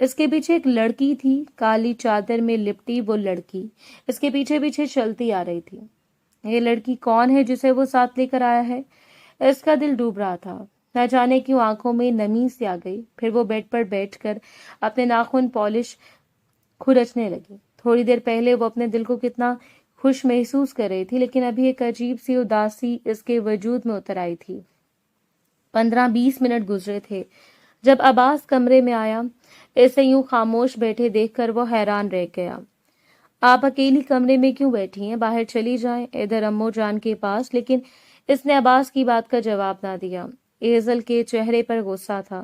اس کے پیچھے ایک لڑکی تھی، کالی چادر میں لپٹی وہ لڑکی اس کے پیچھے پیچھے چلتی آ رہی تھی۔ یہ لڑکی کون ہے جسے وہ ساتھ لے کر آیا ہے؟ اس کا دل ڈوب رہا تھا، نہ جانے کیوں آنکھوں میں نمی سی آ گئی۔ پھر وہ بیڈ پر بیٹھ کر اپنے ناخن پالش کھرچنے لگی۔ تھوڑی دیر پہلے وہ اپنے دل کو کتنا خوش محسوس کر رہی تھی، لیکن ابھی ایک عجیب سی اداسی اس کے وجود میں اتر آئی تھی۔ 15-20 منٹ گزرے تھے جب عباس کمرے میں آیا۔ اسے یوں خاموش بیٹھے دیکھ کر وہ حیران رہ گیا۔ آپ اکیلی کمرے میں کیوں بیٹھی ہیں؟ باہر چلی جائیں، ادھر امو جان کے پاس۔ لیکن اس نے عباس کی بات کا جواب نہ دیا۔ ایزل کے چہرے پر غصہ تھا۔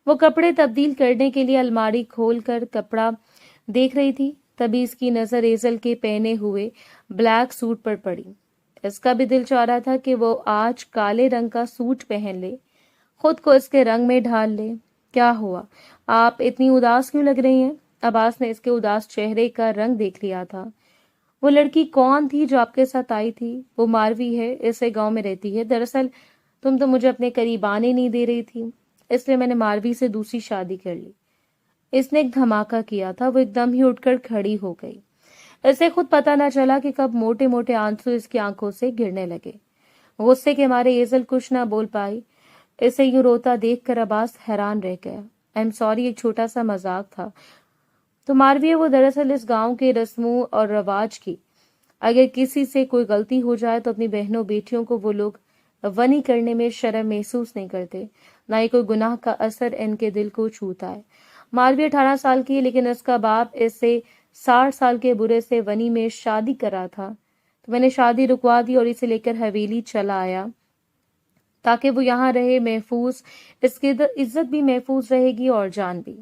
وہ کپڑے تبدیل کرنے کے لیے الماری کھول کر کپڑا دیکھ رہی تھی، تبھی اس کی نظر ایزل کے پہنے ہوئے بلیک سوٹ پر پڑی۔ اس کا بھی دل چاہ رہا تھا کہ وہ آج کالے رنگ کا سوٹ پہن لے، خود کو اس کے رنگ میں ڈھال لے۔ کیا ہوا؟ آپ اتنی اداس کیوں لگ رہی ہیں؟ عباس نے اس کے اداس چہرے کا رنگ دیکھ لیا تھا۔ وہ لڑکی کون تھی جو آپ کے ساتھ آئی تھی؟ وہ ماروی ہے، اسے گاؤں میں رہتی ہے۔ دراصل تم تو مجھے اپنے قریب آنے نہیں دے رہی تھی، اس لیے میں نے ماروی سے دوسری شادی کر لی۔ اس نے ایک دھماکہ کیا تھا۔ وہ ایک دم ہی اٹھ کر کھڑی ہو گئی۔ اسے خود پتہ نہ چلا کہ کب موٹے موٹے آنسو اس کی آنکھوں سے گرنے لگے۔ غصے کے مارے ایزل کچھ نہ بول پائی۔ اسے یوں روتا دیکھ کر عباس حیران رہ گیا۔ آئی ایم سوری، ایک چھوٹا سا مذاق تھا۔ تو ماروی ہے وہ دراصل اس گاؤں کے رسموں اور رواج کی۔ اگر کسی سے کوئی غلطی ہو جائے تو اپنی بہنوں بیٹیوں کو وہ لوگ ونی کرنے میں شرم محسوس نہیں کرتے، نہ ہی کوئی گناہ کا اثر ان کے دل کو چھوتا ہے۔ ماروی 18 سال کی ہے، لیکن اس کا باپ اس سے 60 سال کے برے سے ونی میں شادی کرا تھا، تو میں نے شادی رکوا دی اور اسے لے کر حویلی چلا آیا تاکہ وہ یہاں رہے محفوظ۔ اس کی عزت بھی محفوظ رہے گی اور جان بھی۔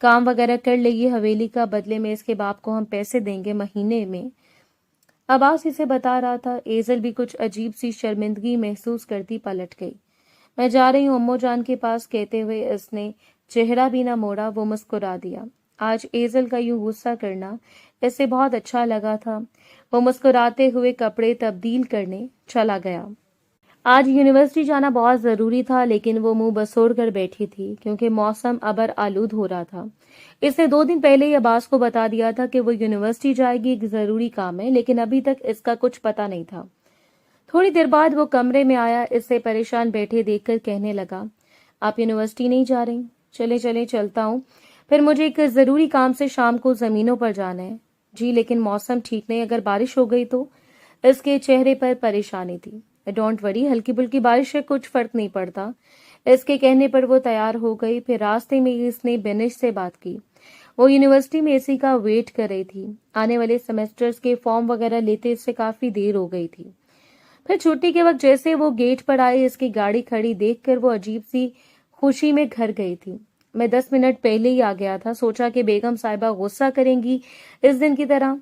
کام وغیرہ کر لے گی حویلی کا، بدلے میں اس کے باپ کو ہم پیسے دیں گے مہینے میں۔ عباس اسے بتا رہا تھا۔ ایزل بھی کچھ عجیب سی شرمندگی محسوس کرتی پلٹ گئی۔ میں جا رہی ہوں امو جان کے پاس، کہتے ہوئے اس نے چہرہ بھی نہ موڑا۔ وہ مسکرا دیا۔ آج ایزل کا یوں غصہ کرنا اسے بہت اچھا لگا تھا۔ وہ مسکراتے ہوئے کپڑے تبدیل کرنے چلا گیا۔ آج یونیورسٹی جانا بہت ضروری تھا، لیکن وہ منہ بسوڑ کر بیٹھی تھی کیونکہ موسم ابر آلود ہو رہا تھا۔ اس نے 2 دن پہلے ہی عباس کو بتا دیا تھا کہ وہ یونیورسٹی جائے گی، ایک ضروری کام ہے، لیکن ابھی تک اس کا کچھ پتہ نہیں تھا۔ تھوڑی دیر بعد وہ کمرے میں آیا، اس سے پریشان بیٹھے دیکھ کر کہنے لگا، آپ یونیورسٹی نہیں جا رہی؟ چلیں چلتا ہوں، پھر مجھے ایک ضروری کام سے شام کو زمینوں پر جانا ہے۔ جی لیکن موسم ٹھیک نہیں، اگر بارش ہو گئی تو؟ اس کے چہرے پر پریشانی تھی۔ ڈونٹ وری، ہلکی پھلکی بارش سے کچھ فرق نہیں پڑتا۔ اس کے کہنے پر وہ تیار ہو گئی۔ پھر راستے میں اس نے بینش سے بات کی۔ وہ یونیورسٹی میں اسی کا ویٹ کر رہی تھی۔ آنے والے سیمسٹرز کے فارم وغیرہ لیتے اس سے کافی دیر ہو گئی تھی۔ پھر چھٹی کے وقت جیسے وہ گیٹ پر آئی، اس کی گاڑی کھڑی دیکھ کر وہ عجیب سی خوشی میں گھر گئی تھی۔ میں 10 منٹ پہلے ہی آ گیا تھا، سوچا کہ بیگم صاحبہ غصہ کریں گی اس دن کی طرح۔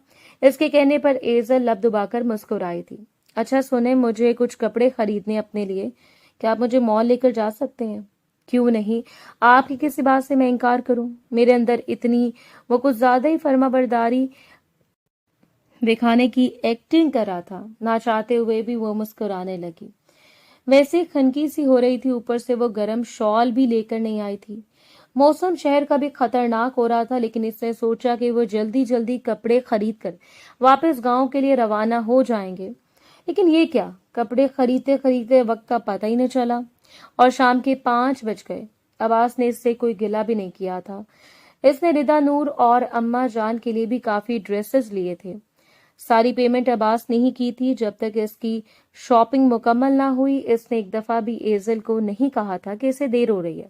اس کے کہنے پر ایزل لب دبا کر مسکرائی تھی۔ اچھا سنیں، مجھے کچھ کپڑے خریدنے اپنے لیے، کیا آپ مجھے مال لے کر جا سکتے ہیں؟ کیوں نہیں، آپ کی کسی بات سے میں انکار کروں؟ میرے اندر اتنی وہ کچھ زیادہ ہی فرما برداری دکھانے کی ایکٹنگ کر رہا تھا۔ نہ چاہتے ہوئے بھی وہ مسکرانے لگی۔ ویسے خنکی سی ہو رہی تھی، اوپر سے وہ گرم شال بھی لے کر نہیں آئی تھی۔ موسم شہر کا بھی خطرناک ہو رہا تھا، لیکن اس نے سوچا کہ وہ جلدی جلدی کپڑے خرید کر واپس گاؤں کے لیے روانہ ہو جائیں گے۔ لیکن یہ کیا، کپڑے خریدتے خریدتے وقت کا پتہ ہی نہ چلا اور شام کے 5 بج گئے۔ عباس نے اس سے کوئی گلہ بھی نہیں کیا تھا۔ اس نے ردا نور اور اماں جان کے لیے بھی کافی ڈریسز لیے تھے۔ ساری پیمنٹ عباس نے ہی کی تھی۔ جب تک اس کی شاپنگ مکمل نہ ہوئی، اس نے ایک دفعہ بھی ایزل کو نہیں کہا تھا کہ اسے دیر ہو رہی ہے۔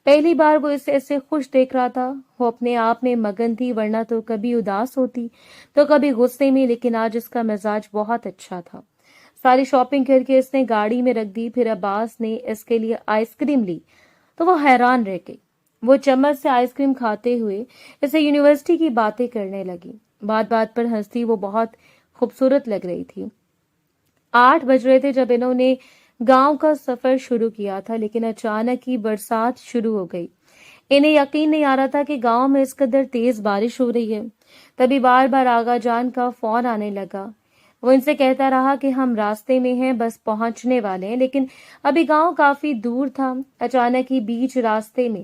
پہلی بار وہ اسے ایسے خوش دیکھ رہا تھا۔ وہ اپنے آپ میں مگن تھی، ورنہ تو کبھی اداس ہوتی تو کبھی غصے میں، لیکن آج اس کا مزاج بہت اچھا تھا۔ ساری شاپنگ کر کے اس نے گاڑی میں رکھ دی۔ پھر عباس نے اس کے لیے آئس کریم لی تو وہ حیران رہ گئی۔ وہ چمچ سے آئس کریم کھاتے ہوئے اسے یونیورسٹی کی باتیں کرنے لگی۔ بات بات پر ہنستی، وہ بہت خوبصورت لگ رہی تھی۔ 8 بج رہے تھے جب انہوں نے گاؤں کا سفر شروع کیا تھا، لیکن اچانک ہی برسات شروع ہو گئی۔ انہیں یقین نہیں آ رہا تھا کہ گاؤں میں اس قدر تیز بارش ہو رہی ہے۔ تبھی بار بار آغا جان کا فون آنے لگا۔ وہ ان سے کہتا رہا کہ ہم راستے میں ہیں، بس پہنچنے والے ہیں، لیکن ابھی گاؤں کافی دور تھا۔ اچانک ہی بیچ راستے میں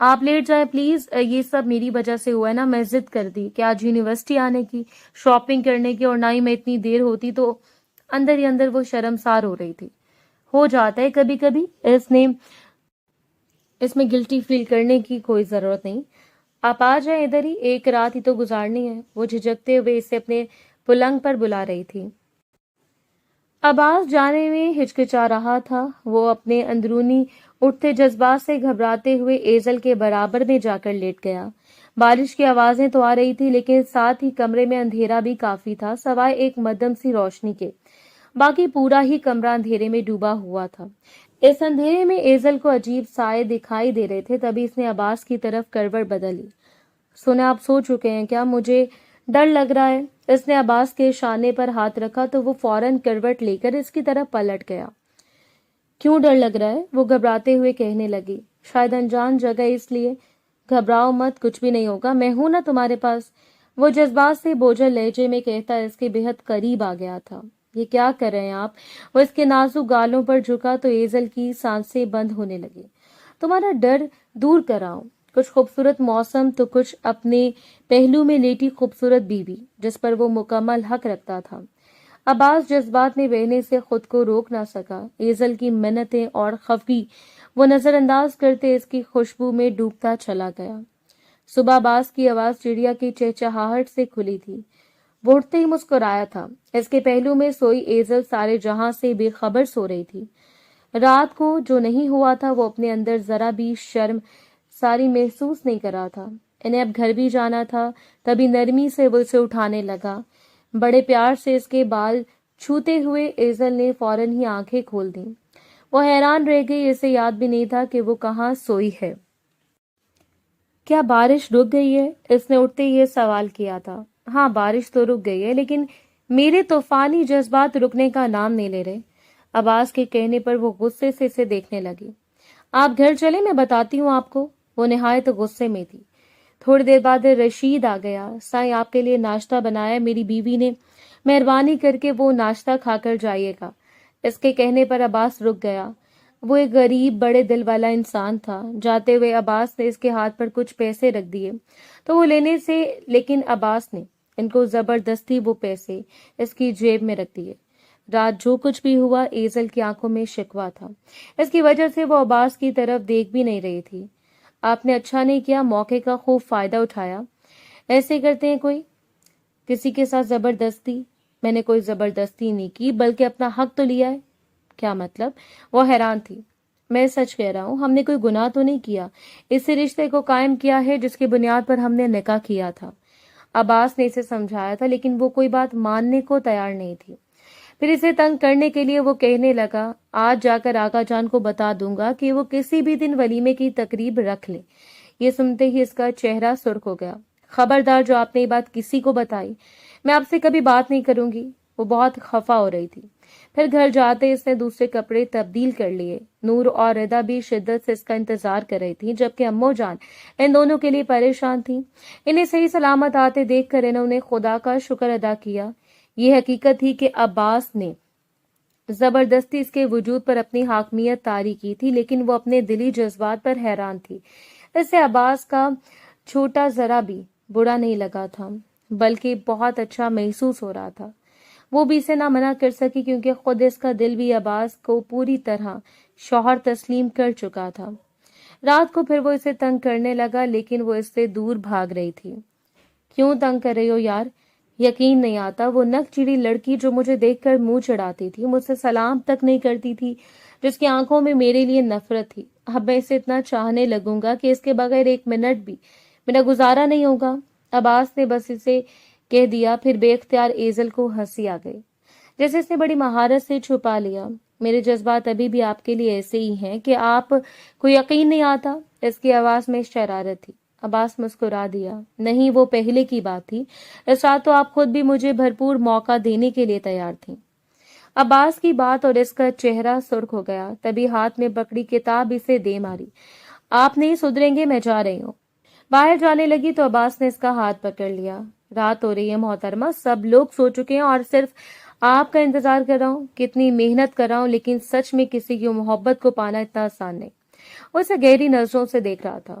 آپ لیٹ جائیں پلیز، یہ سب میری وجہ سے ہوا ہے نا، میں ضد کر دی کہ آج یونیورسٹی آنے کی، شاپنگ کرنے کی، اور نہ ہی میں اتنی دیر ہوتی تو اندر ہی اندر وہ شرمسار ہو رہی تھی. ہو جاتا ہے کبھی کبھی، اس میں گلٹی فیل کرنے کی کوئی ضرورت نہیں. آپ آ جائیں ادھر ہی، ایک رات ہی تو گزارنی ہے. وہ جھجکتے ہوئے اسے اپنے پلنگ پر بلا رہی تھی. عباس جانے میں ہچکچا رہا تھا. وہ اپنے اندرونی اٹھتے جذبات سے گھبراتے ہوئے ایزل کے برابر میں جا کر لیٹ گیا. بارش کی آوازیں تو آ رہی تھی لیکن ساتھ ہی کمرے میں اندھیرا بھی کافی تھا، سوائے ایک مدھم سی روشنی کے. باقی پورا ہی کمرہ اندھیرے میں ڈوبا ہوا تھا. اس اندھیرے میں ایزل کو عجیب سائے دکھائی دے رہے تھے. تبھی اس نے عباس کی طرف کروٹ بدل لی. سنا آپ سو چکے ہیں کیا؟ مجھے ڈر لگ رہا ہے. اس نے عباس کے شانے پر ہاتھ رکھا تو وہ فوراً کروٹ لے کر اس کی طرف پلٹ گیا. کیوں ڈر لگ رہا ہے؟ وہ گھبراتے ہوئے کہنے لگی. شاید انجان جگہ اس لیے. گھبراؤ مت، کچھ بھی نہیں ہوگا، میں ہوں نا تمہارے پاس. وہ جذبات سے بوجھل لہجے میں کہتا اس کے بہت قریب آ گیا تھا. یہ کیا کر رہے ہیں آپ؟ وہ اس کے نازک گالوں پر جھکا تو ایزل کی سانسیں بند ہونے لگی. تمہارا ڈر دور کراؤں. کچھ خوبصورت موسم تو کچھ اپنے پہلو میں لیٹی خوبصورت بیوی جس پر وہ مکمل حق رکھتا تھا. عباس جذبات میں بہنے سے خود کو روک نہ سکا. ایزل کی منتیں اور خفگی وہ نظر انداز کرتے اس کی خوشبو میں ڈوبتا چلا گیا. صبح عباس کی آواز چڑیا کی چہچہاہٹ سے کھلی تھی. وہ اٹھتے ہی مسکرایا تھا. اس کے پہلو میں سوئی ایزل سارے جہاں سے بے خبر سو رہی تھی. رات کو جو نہیں ہوا تھا وہ اپنے اندر ذرا بھی شرم ساری محسوس نہیں کرا تھا. انہیں اب گھر بھی جانا تھا. تبھی نرمی سے وہ اسے اٹھانے لگا. بڑے پیار سے اس کے بال چھوتے ہوئے ایزل نے فوراً ہی آنکھیں کھول دیں. وہ حیران رہ گئی. اسے یاد بھی نہیں تھا کہ وہ کہاں سوئی ہے. کیا بارش رک گئی ہے؟ اس نے اٹھتے ہی یہ سوال کیا تھا. ہاں بارش تو رک گئی ہے لیکن میرے طوفانی جذبات رکنے کا نام نہیں لے رہے. عباس کے کہنے پر وہ غصے سے اسے دیکھنے لگی. آپ گھر چلے، میں بتاتی ہوں آپ کو. وہ نہایت غصے میں تھی. تھوڑی دیر بعد رشید آ گیا. سائیں آپ کے لیے ناشتہ بنایا، میری بیوی نے. مہربانی کر کے وہ ناشتہ کھا کر جائیے گا. اس کے کہنے پر عباس رک گیا. وہ ایک غریب بڑے دل والا انسان تھا. جاتے ہوئے عباس نے اس کے ہاتھ پر کچھ پیسے رکھ دیے تو وہ لینے سے، لیکن عباس نے ان کو زبردستی وہ پیسے اس کی جیب میں رکھ دیے. رات جو کچھ بھی ہوا، ایزل کی آنکھوں میں شکوہ تھا. اس کی وجہ سے وہ عباس کی طرف دیکھ بھی نہیں رہی تھی. آپ نے اچھا نہیں کیا، موقع کا خوب فائدہ اٹھایا. ایسے کرتے ہیں کوئی کسی کے ساتھ زبردستی؟ میں نے کوئی زبردستی نہیں کی بلکہ اپنا حق تو لیا ہے. کیا مطلب؟ وہ حیران تھی. میں سچ کہہ رہا ہوں، ہم نے کوئی گناہ تو نہیں کیا. اسی رشتے کو قائم کیا ہے جس کی بنیاد پر ہم نے نکاح کیا تھا. عباس نے اسے سمجھایا تھا لیکن وہ کوئی بات ماننے کو تیار نہیں تھی. پھر اسے تنگ کرنے کے لیے وہ کہنے لگا، آج جا کر آقا جان کو بتا دوں گا کہ وہ کسی بھی دن ولیمے کی تقریب رکھ لیں. یہ سنتے ہی اس کا چہرہ سرخ ہو گیا. خبردار، جو آپ نے یہ بات کسی کو بتائی، میں آپ سے کبھی بات نہیں کروں گی. وہ بہت خفا ہو رہی تھی. پھر گھر جاتے اس نے دوسرے کپڑے تبدیل کر لیے. نور اور ردا بھی شدت سے اس کا انتظار کر رہی تھی جبکہ امو جان ان دونوں کے لیے پریشان تھی. انہیں صحیح سلامت آتے دیکھ کر انہوں نے خدا کا شکر ادا کیا. یہ حقیقت تھی کہ عباس نے زبردستی اس کے وجود پر اپنی حاکمیت طاری کی تھی لیکن وہ اپنے دلی جذبات پر حیران تھی. اس سے عباس کا چھوٹا ذرا بھی برا نہیں لگا تھا بلکہ بہت اچھا محسوس ہو رہا تھا. وہ بھی اسے نہ منع کر سکی کیونکہ خود اس کا دل بھی عباس کو پوری طرح شوہر تسلیم کر چکا تھا. رات کو پھر وہ اسے تنگ کرنے لگا لیکن وہ اس سے دور بھاگ رہی تھی. کیوں تنگ کر رہی ہو یار؟ یقین نہیں آتا، وہ نک چڑی لڑکی جو مجھے دیکھ کر منہ چڑھاتی تھی، مجھ سے سلام تک نہیں کرتی تھی، جس کی آنکھوں میں میرے لیے نفرت تھی، اب میں اسے اتنا چاہنے لگوں گا کہ اس کے بغیر ایک منٹ بھی میرا گزارا نہیں ہوگا. عباس نے بس اسے کہہ دیا. پھر بے اختیار ایزل کو ہنسی آ گئی جیسے اس نے بڑی مہارت سے چھپا لیا. میرے جذبات ابھی بھی آپ کے لیے ایسے ہی ہیں کہ آپ کو یقین نہیں آتا. اس کی آواز میں شرارت تھی. عباس مسکرا دیا. نہیں، وہ پہلے کی بات تھی. اس رات تو آپ خود بھی مجھے بھرپور موقع دینے کے لیے تیار تھیں. عباس کی بات اور اس کا چہرہ سرخ ہو گیا. تبھی ہاتھ میں پکڑی کتاب اسے دے ماری. آپ نہیں سدھریں گے، میں جا رہی ہوں. باہر جانے لگی تو عباس نے اس کا ہاتھ پکڑ لیا. رات ہو رہی ہے محترمہ، سب لوگ سو چکے ہیں اور صرف آپ کا انتظار کر رہا ہوں. کتنی محنت کر رہا ہوں لیکن سچ میں کسی کی محبت کو پانا اتنا آسان نہیں. وہ اسے گہری نظروں سے دیکھ رہا تھا.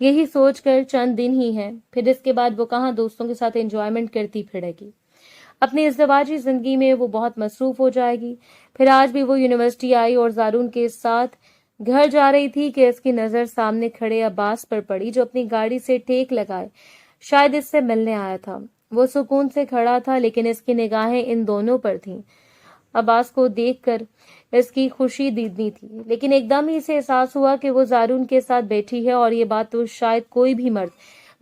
یہی سوچ کر چند دن ہی ہیں، پھر اس کے بعد وہ کہاں دوستوں کے ساتھ انجوائمنٹ کرتی پھرے گی۔ اپنی ازدواجی زندگی میں وہ بہت مصروف ہو جائے گی۔ پھر آج بھی وہ یونیورسٹی آئی اور زارون کے ساتھ گھر جا رہی تھی کہ اس کی نظر سامنے کھڑے عباس پر پڑی، جو اپنی گاڑی سے ٹیک لگائے شاید اس سے ملنے آیا تھا۔ وہ سکون سے کھڑا تھا، لیکن اس کی نگاہیں ان دونوں پر تھیں۔ عباس کو دیکھ کر اس کی خوشی دیدنی تھی، لیکن ایک دم ہی اسے احساس ہوا کہ وہ زارون کے ساتھ بیٹھی ہے، اور یہ بات تو شاید کوئی بھی مرد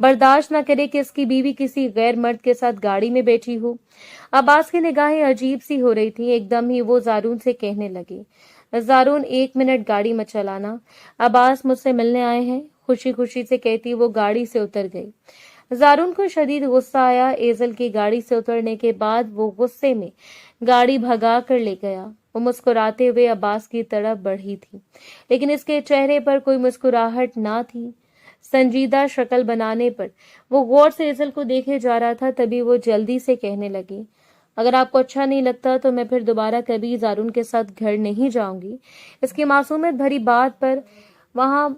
برداشت نہ کرے کہ اس کی بیوی کسی غیر مرد کے ساتھ گاڑی میں بیٹھی ہو۔ عباس کی نگاہیں عجیب سی ہو رہی تھی۔ ایک دم ہی وہ زارون سے کہنے لگی، زارون 1 منٹ گاڑی مت چلانا، عباس مجھ سے ملنے آئے ہیں۔ خوشی خوشی سے کہتی وہ گاڑی سے اتر گئی۔ زارون کو شدید غصہ آیا۔ ایزل کی گاڑی سے اترنے کے بعد وہ غصے میں گاڑی بھگا کر لے گیا۔ وہ مسکراتے ہوئے عباس کی طرف بڑھی تھی، لیکن اس کے چہرے پر کوئی مسکراہٹ نہ تھی۔ سنجیدہ شکل بنانے پر وہ غور سے ایزل کو دیکھے جا رہا تھا، تبھی وہ جلدی سے کہنے لگی، اگر آپ کو اچھا نہیں لگتا تو میں پھر دوبارہ کبھی زارون کے ساتھ گھر نہیں جاؤں گی۔ اس کی معصومیت بھری بات پر وہاں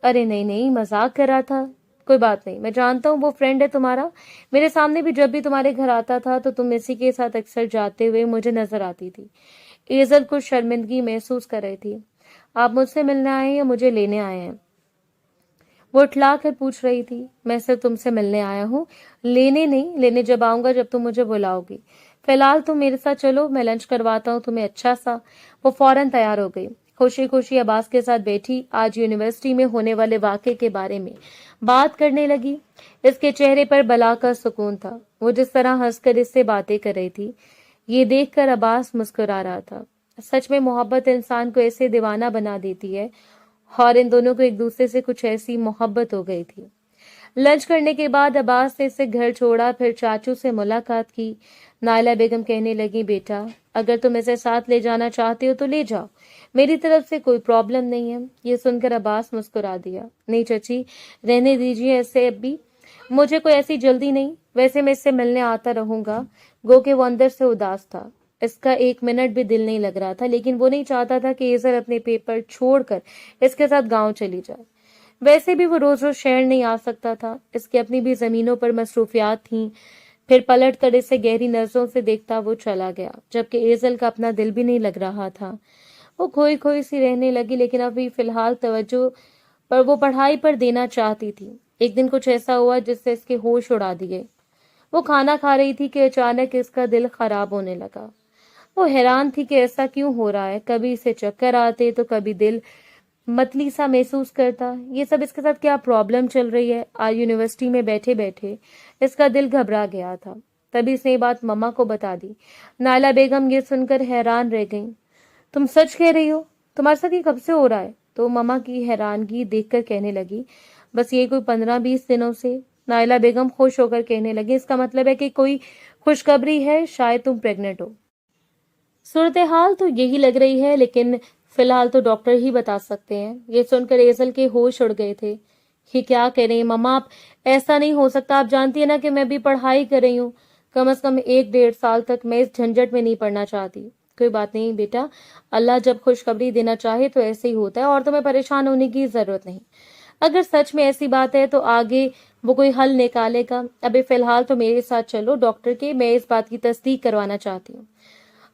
ارے نہیں مذاق کر رہا تھا، کوئی بات نہیں، میں جانتا ہوں وہ فرینڈ ہے تمہارا، میرے سامنے بھی جب بھی تمہارے گھر آتا تھا تو تم اسی کے ساتھ اکثر جاتے ہوئے مجھے نظر آتی تھی۔ ایزل کچھ شرمندگی محسوس کر رہی تھی۔ آپ مجھ سے ملنے آئے ہیں یا مجھے لینے آئے ہیں؟ وہ اٹھلا کر پوچھ رہی تھی۔ میں صرف تم سے ملنے آیا ہوں، لینے نہیں، لینے جب آؤں گا جب تم مجھے بلاؤ گی۔ فی الحال تم میرے ساتھ چلو، میں لنچ کرواتا ہوں تمہیں اچھا سا۔ وہ فوراً تیار ہو گئی، خوشی خوشی عباس کے ساتھ بیٹھی، آج یونیورسٹی میں ہونے والے واقعے کے بارے میں بات کرنے لگی۔ اس کے چہرے پر بلا کا سکون تھا۔ وہ جس طرح ہنس کر اس سے باتیں کر رہی تھی، یہ دیکھ کر عباس مسکرا رہا تھا۔ سچ میں محبت انسان کو ایسے دیوانہ بنا دیتی ہے، اور ان دونوں کو ایک دوسرے سے کچھ ایسی محبت ہو گئی تھی۔ لنچ کرنے کے بعد عباس نے اسے گھر چھوڑا، پھر چاچو سے ملاقات کی۔ نائلہ بیگم کہنے لگی، بیٹا اگر تم اسے ساتھ لے جانا چاہتے ہو تو لے جاؤ، میری طرف سے کوئی پرابلم نہیں ہے۔ یہ سن کر عباس مسکرا دیا، نہیں چچی، رہنے دیجیے ایسے، اب بھی مجھے کوئی ایسی جلدی نہیں، ویسے میں اس سے ملنے آتا رہوں گا۔ گو کہ وہ اندر سے اداس تھا، اس کا 1 منٹ بھی دل نہیں لگ رہا تھا، لیکن وہ نہیں چاہتا تھا کہ ایزل اپنے پیپر چھوڑ کر اس کے ساتھ گاؤں چلی جائے۔ ویسے بھی وہ روز روز شہر نہیں آ سکتا تھا، اس کی اپنی بھی زمینوں پر مصروفیات تھیں۔ پھر پلٹ کر اسے گہری نظروں سے دیکھتا وہ چلا گیا، جبکہ ایزل کا اپنا دل بھی نہیں لگ رہا تھا۔ وہ کھوئی کھوئی سی رہنے لگی، لیکن ابھی فی الحال توجہ پر وہ پڑھائی پر دینا چاہتی تھی۔ ایک دن کچھ ایسا ہوا جس سے اس کے ہوش اڑا دیے۔ وہ کھانا کھا رہی تھی کہ اچانک اس کا دل خراب ہونے لگا۔ وہ حیران تھی کہ ایسا کیوں ہو رہا ہے، کبھی اسے چکر آتے تو کبھی دل متلی سا محسوس کرتا۔ یہ سب اس کے ساتھ کیا پرابلم چل رہی ہے؟ آج یونیورسٹی میں بیٹھے بیٹھے اس کا دل گھبرا گیا تھا، تبھی اس نے یہ بات مما کو بتا دی۔ نائلہ بیگم یہ سن کر حیران رہ گئیں۔ تم سچ کہہ رہی ہو؟ تمہارے ساتھ یہ کب سے ہو رہا ہے؟ تو مما کی حیرانگی دیکھ کر کہنے لگی، بس یہ کوئی 15-20 دنوں سے۔ نائلہ بیگم خوش ہو کر کہنے لگی، اس کا مطلب ہے کہ کوئی خوشخبری ہے، شاید تم پریگننٹ ہو۔ صورتحال تو یہی لگ رہی ہے، لیکن فی الحال تو ڈاکٹر ہی بتا سکتے ہیں۔ یہ سن کر ایزل کے ہوش اڑ گئے تھے۔ یہ کیا کہہ رہی ہیں مما آپ؟ ایسا نہیں ہو سکتا، آپ جانتی ہیں نا کہ میں بھی پڑھائی کر رہی ہوں، کم از کم 1-1.5 سال تک میں اس جھنجٹ میں نہیں پڑنا چاہتی۔ کوئی بات نہیں بیٹا، اللہ جب خوشخبری دینا چاہے تو ایسے ہی ہوتا ہے، اور تمہیں پریشان ہونے کی ضرورت نہیں۔ اگر سچ میں ایسی بات ہے تو آگے وہ کوئی حل نکالے گا۔ ابھی فی الحال تو میرے ساتھ چلو ڈاکٹر کے، میں اس بات کی تصدیق کروانا چاہتی ہوں۔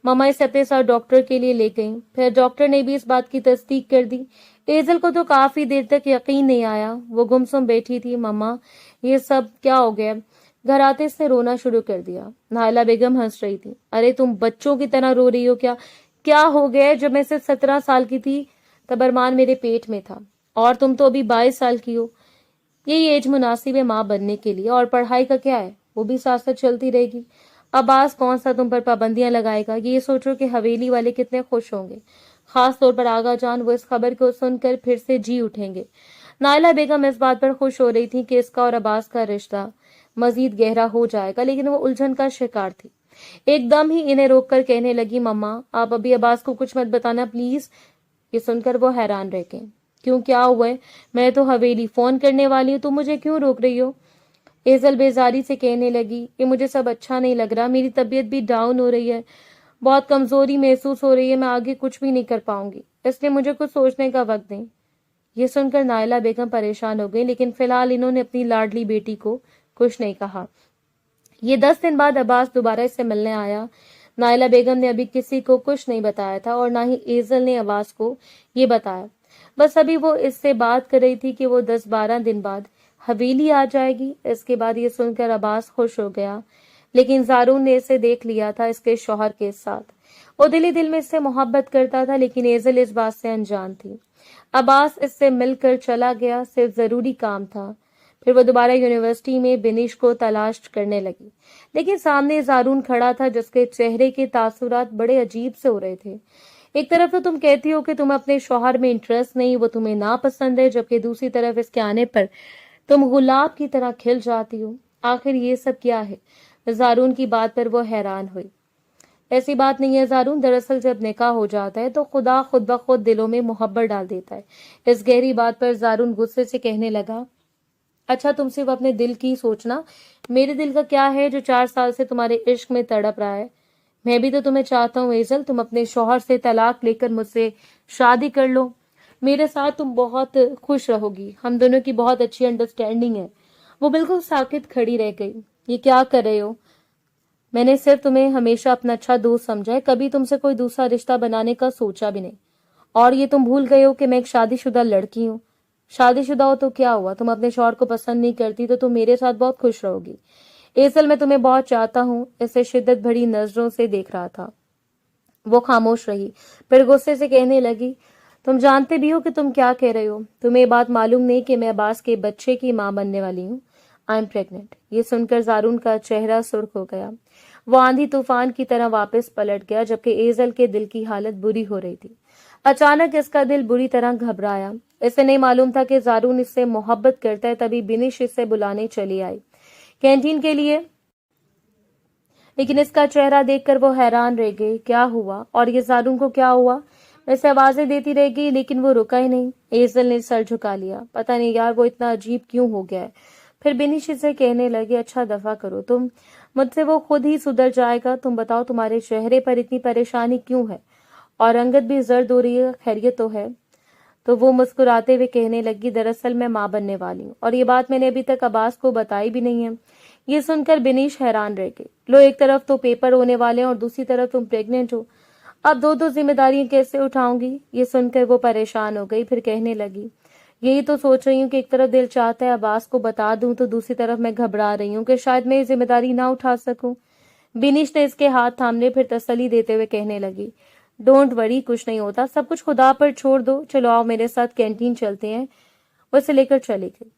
مما اسے اپنے ساتھ ڈاکٹر کے لیے لے گئیں، پھر ڈاکٹر نے بھی اس بات کی تصدیق کر دی۔ ایزل کو تو کافی دیر تک یقین نہیں آیا، وہ گمسم بیٹھی تھی۔ مما یہ سب کیا ہو گیا؟ گھر آتے اس نے رونا شروع کر دیا۔ نائلہ بیگم ہنس رہی تھی، ارے تم بچوں کی طرح رو رہی ہو کیا؟ کیا ہو گیا؟ جب میں صرف 17 سال کی تھی تب ارمان میرے پیٹ میں تھا، اور تم تو ابھی 22 سال کی ہو۔ یہی ایج مناسب ہے ماں بننے کے لیے، اور پڑھائی کا کیا ہے، وہ بھی ساتھ ساتھ چلتی رہے گی۔ عباس کون سا تم پر پابندیاں لگائے گا؟ یہ سوچو کہ حویلی والے کتنے خوش ہوں گے، خاص طور پر آغا جان، وہ اس خبر کو سن کر پھر سے جی اٹھیں گے۔ نائلہ بیگم اس بات پر خوش ہو رہی تھی کہ اس کا اور عباس کا رشتہ مزید گہرا ہو جائے گا، لیکن وہ الجھن کا شکار تھی۔ ایک دم ہی انہیں روک کر کہنے لگی، مما آپ ابھی عباس کو کچھ مت بتانا پلیز۔ یہ سن کر وہ حیران رہ گئے، کیوں کیا ہوا ہے؟ میں تو حویلی فون کرنے والی ہوں، تم مجھے کیوں روک رہی ہو؟ ایزل بیزاری سے کہنے لگی، یہ مجھے سب اچھا نہیں لگ رہا، میری طبیعت بھی ڈاؤن ہو رہی ہے، بہت کمزوری محسوس ہو رہی ہے، میں آگے کچھ بھی نہیں کر پاؤں گی، اس لیے مجھے کچھ سوچنے کا وقت دیں۔ یہ سن کر نائلہ بیگم پریشان ہو گئی، لیکن فی الحال انہوں نے اپنی لاڈلی بیٹی کو کچھ نہیں کہا۔ یہ 10 دن بعد عباس دوبارہ اس سے ملنے آیا۔ نائلہ بیگم نے ابھی کسی کو کچھ نہیں بتایا تھا اور نہ ہی ایزل نے عباس کو یہ بتایا۔ بس ابھی وہ اس سے بات کر رہی تھی کہ وہ 10-12 دن بعد حویلی آ جائے گی۔ اس کے بعد یہ سن کر عباس خوش ہو گیا، لیکن زارون نے اسے دیکھ لیا تھا اس کے شوہر کے ساتھ۔ وہ دل ہی دل میں اس سے محبت کرتا تھا، لیکن ایزل اس بات سے انجان تھی۔ عباس اس سے مل کر چلا گیا، صرف ضروری کام تھا۔ پھر وہ دوبارہ یونیورسٹی میں بنیش کو تلاش کرنے لگی، لیکن سامنے زارون کھڑا تھا جس کے چہرے کے تاثرات بڑے عجیب سے ہو رہے تھے۔ ایک طرف تو تم کہتی ہو کہ تم اپنے شوہر میں انٹرسٹ نہیں، وہ تمہیں ناپسند ہے، جبکہ دوسری طرف اس کے آنے پر تم گلاب کی طرح کھل جاتی ہو۔ آخر یہ سب کیا ہے؟ زارون کی بات پر وہ حیران ہوئی۔ ایسی بات نہیں ہے زارون، دراصل جب نکاح ہو جاتا ہے تو خدا خود بخود دلوں میں محبت ڈال دیتا ہے۔ اس گہری بات پر زارون غصے سے کہنے لگا، اچھا تم صرف اپنے دل کی سوچنا، میرے دل کا کیا ہے جو 4 سال سے تمہارے عشق میں تڑپ رہا ہے؟ میں بھی تو تمہیں چاہتا ہوں ایزل، تم اپنے شوہر سے طلاق لے کر مجھ سے شادی کر لو، میرے ساتھ تم بہت خوش رہو گی، ہم دونوں کی بہت اچھی انڈرسٹینڈنگ ہے۔ وہ بالکل ساکت کھڑی رہ گئی۔ یہ کیا کر رہے ہو؟ میں نے صرف تمہیں ہمیشہ اپنا اچھا دوست سمجھا ہے، کبھی تم سے کوئی دوسرا رشتہ بنانے کا سوچا بھی نہیں۔ اور یہ تم بھول گئے ہو کہ میں ایک شادی شدہ لڑکی ہوں۔ شادی شدہ ہو تو کیا ہوا؟ تم اپنے شوہر کو پسند نہیں کرتی تو تم میرے ساتھ بہت خوش رہو گی۔ ایزل میں تمہیں بہت چاہتا ہوں۔ اسے شدت بھری نظروں سے دیکھ رہا تھا۔ وہ خاموش رہی، پھر غصے سے کہنے لگی، تم جانتے بھی ہو کہ تم کیا کہہ رہے ہو؟ تمہیں یہ بات معلوم نہیں کہ میں عباس کے بچے کی ماں بننے والی ہوں؟ I am pregnant. یہ سن کر زارون کا چہرہ سرخ ہو گیا۔ وہ آندھی طوفان کی طرح واپس پلٹ گیا، جبکہ ایزل کے دل کی حالت بری ہو رہی تھی۔ اچانک اس کا دل بری طرح گھبرایا۔ اسے نہیں معلوم تھا کہ زارون اس سے محبت کرتا ہے، تبھی بنش اس سے بلانے چلی آئی کینٹین کے لیے، لیکن اس کا چہرہ دیکھ کر وہ حیران رہ گئی۔ کیا ہوا؟ اور یہ زارون کو کیا ہوا؟ اسے آوازیں دیتی رہ گئی، لیکن وہ رکا ہی نہیں۔ ایزل نے سر جھکا لیا۔ پتہ نہیں یار وہ اتنا عجیب کیوں ہو گیا ہے۔ پھر بنش سے کہنے لگی، اچھا دفع کرو تم مجھ سے، وہ خود ہی سدھر جائے گا۔ تم بتاؤ تمہارے چہرے پر اتنی پریشانی کیوں ہے؟ اور رنگت بھی زرد ہو رہی ہے، خیریت تو ہے؟ تو وہ مسکراتے ہوئے کہنے لگی، دراصل میں ماں بننے والی ہوں، اور یہ بات میں نے ابھی تک عباس کو بتائی بھی نہیں ہے۔ یہ سن کر بنیش حیران رہ گئی۔ لو، ایک طرف تو پیپر ہونے والے ہیں اور دوسری طرف تم پریگننٹ ہو، اب دو ذمہ داریاں کیسے اٹھاؤں گی؟ یہ سن کر وہ پریشان ہو گئی، پھر کہنے لگی، یہی تو سوچ رہی ہوں کہ ایک طرف دل چاہتا ہے عباس کو بتا دوں، تو دوسری طرف میں گھبرا رہی ہوں کہ شاید میں یہ ذمہ داری نہ اٹھا سکوں۔ بنیش نے اس کے ہاتھ تھامنے، پھر تسلی دیتے ہوئے کہنے لگی، ڈونٹ وری، کچھ نہیں ہوتا، سب کچھ خدا پر چھوڑ دو، چلو آؤ میرے ساتھ کینٹین چلتے ہیں۔ وہ اسے لے کر چلی گئی۔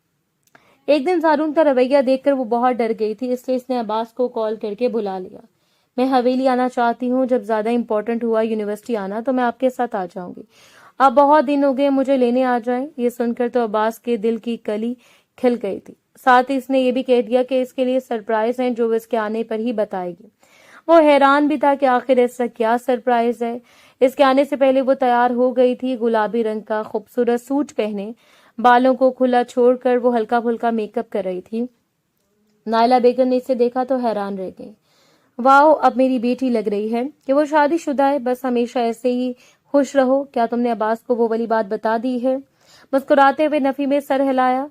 ایک دن زارون کا رویہ دیکھ کر وہ بہت ڈر گئی تھی، اس لیے اس نے عباس کو کال کر کے بلا لیا۔ میں حویلی آنا چاہتی ہوں، جب زیادہ امپورٹنٹ ہوا یونیورسٹی آنا تو میں آپ کے ساتھ آ جاؤں گی، اب بہت دن ہو گئے، مجھے لینے آ جائیں۔ یہ سن کر تو عباس کے دل کی کلی کھل گئی تھی، ساتھ ہی اس نے یہ بھی کہہ دیا کہ اس کے لیے سرپرائز ہیں جو وہ اس کے آنے پر ہی بتائے گی۔ وہ حیران بھی تھا کہ آخر ایسا کیا سرپرائز ہے۔ اس کے آنے سے پہلے وہ تیار ہو گئی تھی، گلابی رنگ کا خوبصورت سوٹ پہنے، بالوں کو کھلا چھوڑ کر وہ ہلکا پھلکا میک اپ کر رہی تھی۔ نائلہ بیگم نے اسے دیکھا تو حیران رہ گئی۔ واؤ، اب میری بیٹی لگ رہی ہے کہ وہ شادی شدہ ہے، بس ہمیشہ ایسے ہی خوش رہو۔ کیا تم نے عباس کو وہ والی بات بتا دی ہے؟ مسکراتے ہوئے نفی میں سر ہلایا،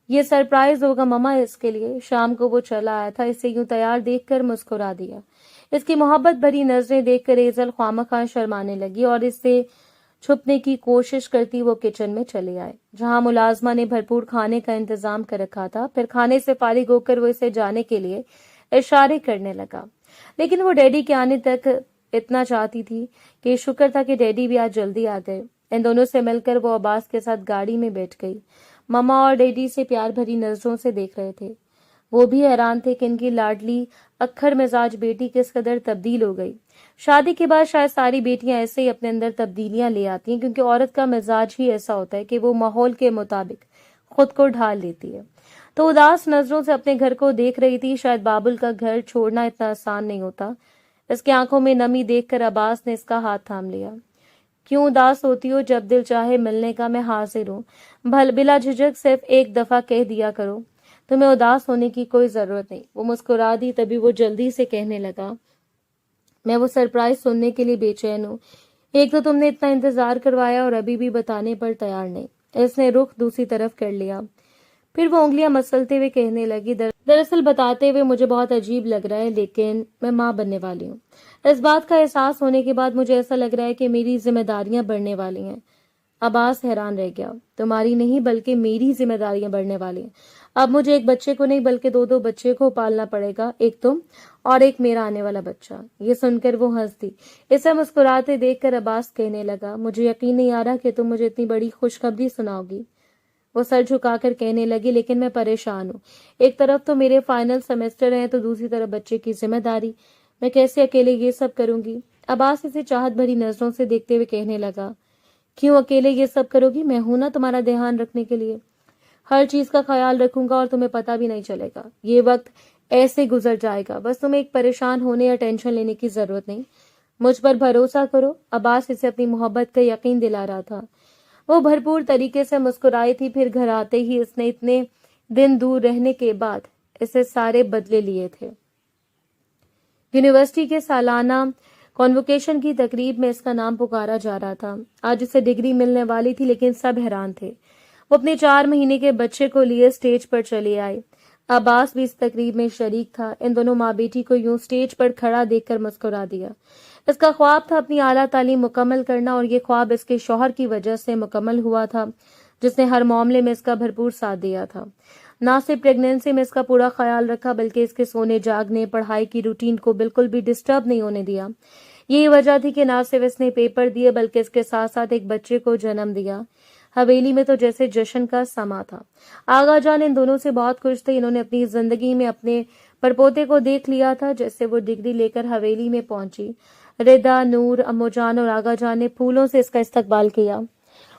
یہ سرپرائز ہوگا مما اس کے لیے۔ شام کو وہ چلا آیا تھا، اسے یوں تیار دیکھ کر مسکرا دیا۔ اس کی محبت بھری نظریں دیکھ کر ایزل خوامخواہ شرمانے لگی اور اس سے چھپنے کی کوشش کرتی وہ کچن میں چلے آئے، جہاں ملازمہ نے بھرپور کھانے کا انتظام کر رکھا تھا۔ پھر کھانے سے فارغ ہو کر وہ اسے جانے کے لیے اشارے کرنے لگا، لیکن وہ ڈیڈی کے آنے تک اتنا چاہتی تھی کہ شکر تھا کہ ڈیڈی بھی آج جلدی آ گئے۔ ان دونوں سے مل کر وہ عباس کے ساتھ گاڑی میں بیٹھ گئی۔ مما اور ڈیڈی سے پیار بھری نظروں سے دیکھ رہے تھے۔ وہ بھی حیران تھے کہ ان کی لاڈلی اکھڑ مزاج بیٹی کس قدر تبدیل ہو گئی۔ شادی کے بعد شاید ساری بیٹیاں ایسے ہی اپنے اندر تبدیلیاں لے آتی ہیں، کیونکہ عورت کا مزاج ہی ایسا ہوتا ہے کہ وہ ماحول کے مطابق خود کو ڈھال لیتی ہے۔ تو اداس نظروں سے اپنے گھر کو دیکھ رہی تھی۔ شاید بابل کا گھر چھوڑنا اتنا آسان نہیں ہوتا۔ اس کی آنکھوں میں نمی دیکھ کر عباس نے اس کا ہاتھ تھام لیا۔ کیوں اداس ہوتی ہو؟ جب دل چاہے ملنے کا میں حاضر ہوں، بلا جھجک صرف ایک دفعہ کہہ دیا کرو، تمہیں اداس ہونے کی کوئی ضرورت نہیں۔ وہ مسکرا دی، تبھی وہ جلدی سے کہنے لگا، میں وہ سرپرائز سننے کے لیے بے چین ہوں۔ ایک تو تم نے اتنا انتظار کروایا اور ابھی بھی بتانے پر تیار نہیں۔ اس نے رخ دوسری طرف کر لیا، پھر وہ انگلیاں مسلتے ہوئے کہنے لگی، دراصل بتاتے ہوئے مجھے بہت عجیب لگ رہا ہے، لیکن میں ماں بننے والی ہوں۔ اس بات کا احساس ہونے کے بعد مجھے ایسا لگ رہا ہے کہ میری ذمہ داریاں بڑھنے والی ہیں۔ عباس حیران رہ گیا۔ تمہاری نہیں بلکہ میری ذمہ داریاں بڑھنے والی ہیں۔ اب مجھے ایک بچے کو نہیں بلکہ دو بچے کو پالنا پڑے گا، ایک تم اور ایک میرا آنے والا بچہ۔ یہ سن کر وہ ہنس دی۔ اسے مسکراتے دیکھ کر عباس کہنے لگا، مجھے یقین نہیں آ رہا کہ تم مجھے اتنی بڑی خوشخبری سناؤ گی۔ وہ سر جھکا کر کہنے لگی، لیکن میں پریشان ہوں۔ ایک طرف تو میرے فائنل سیمسٹر ہیں تو دوسری طرف بچے کی ذمہ داری۔ میں کیسے اکیلے یہ سب کروں گی؟ عباس اسے چاہت بھری نظروں سے دیکھتے ہوئے کہنے لگا، کیوں اکیلے یہ سب کرو گی؟ میں ہوں نا تمہارا دھیان رکھنے کے لیے، ہر چیز کا خیال رکھوں گا اور تمہیں پتہ بھی نہیں چلے گا۔ یہ وقت ایسے گزر جائے گا، بس تمہیں ایک پریشان ہونے یا ٹینشن لینے کی ضرورت نہیں۔ مجھ پر بھروسہ کرو۔ عباس اسے اپنی محبت کا یقین دلا رہا تھا۔ وہ بھرپور طریقے سے مسکرائی تھی، پھر گھر آتے ہی اس نے اتنے دن دور رہنے کے بعد اسے سارے بدلے لیے تھے۔ یونیورسٹی کے سالانہ کانووکیشن کی تقریب میں اس کا نام پکارا جا رہا تھا۔ آج اسے ڈگری ملنے والی تھی، لیکن سب حیران تھے۔ وہ اپنے 4 مہینے کے بچے کو لیے اسٹیج پر چلے آئے۔ عباس بھی اس تقریب میں شریک تھا۔ ان دونوں ماں بیٹی کو یوں اسٹیج پر کھڑا دیکھ کر مسکرا دیا۔ اس کا خواب تھا اپنی اعلیٰ تعلیم مکمل کرنا، اور یہ خواب اس کے شوہر کی وجہ سے مکمل ہوا تھا، جس نے ہر معاملے میں اس کا بھرپور ساتھ دیا تھا۔ نہ صرف پریگنینسی میں اس کا پورا خیال رکھا، بلکہ اس کے سونے جاگنے، پڑھائی کی روٹین کو بالکل بھی ڈسٹرب نہیں ہونے دیا۔ یہی وجہ تھی کہ نہ صرف اس نے پیپر دیے بلکہ اس کے ساتھ ساتھ ایک بچے کو جنم دیا۔ حویلی میں تو جیسے جشن کا سما تھا۔ آغا جان ان دونوں سے بہت خوش تھے۔ انہوں نے اپنی زندگی میں اپنے پرپوتے کو دیکھ لیا تھا۔ جیسے وہ ڈگری لے کر حویلی میں پہنچی، ردا، نور، امو جان اور آغا جان نے پھولوں سے اس کا استقبال کیا۔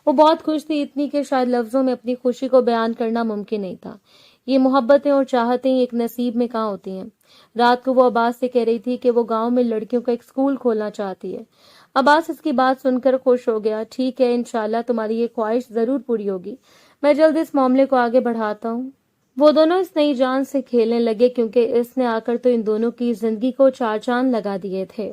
وہ بہت خوش تھی، اتنی کہ شاید لفظوں میں اپنی خوشی کو بیان کرنا ممکن نہیں تھا۔ یہ محبتیں اور چاہتیں ایک نصیب میں کہاں ہوتی ہیں۔ رات کو وہ عباس سے کہہ رہی تھی کہ وہ گاؤں میں لڑکیوں کا ایک اسکول کھولنا چاہتی ہے۔ عباس اس کی بات سن کر خوش ہو گیا۔ ٹھیک ہے، انشاءاللہ تمہاری یہ خواہش ضرور پوری ہوگی۔ میں جلد اس معاملے کو آگے بڑھاتا ہوں۔ وہ دونوں اس نئی جان سے کھیلنے لگے، کیونکہ اس نے آ کر تو ان دونوں کی زندگی کو 4 چاند لگا دیے تھے۔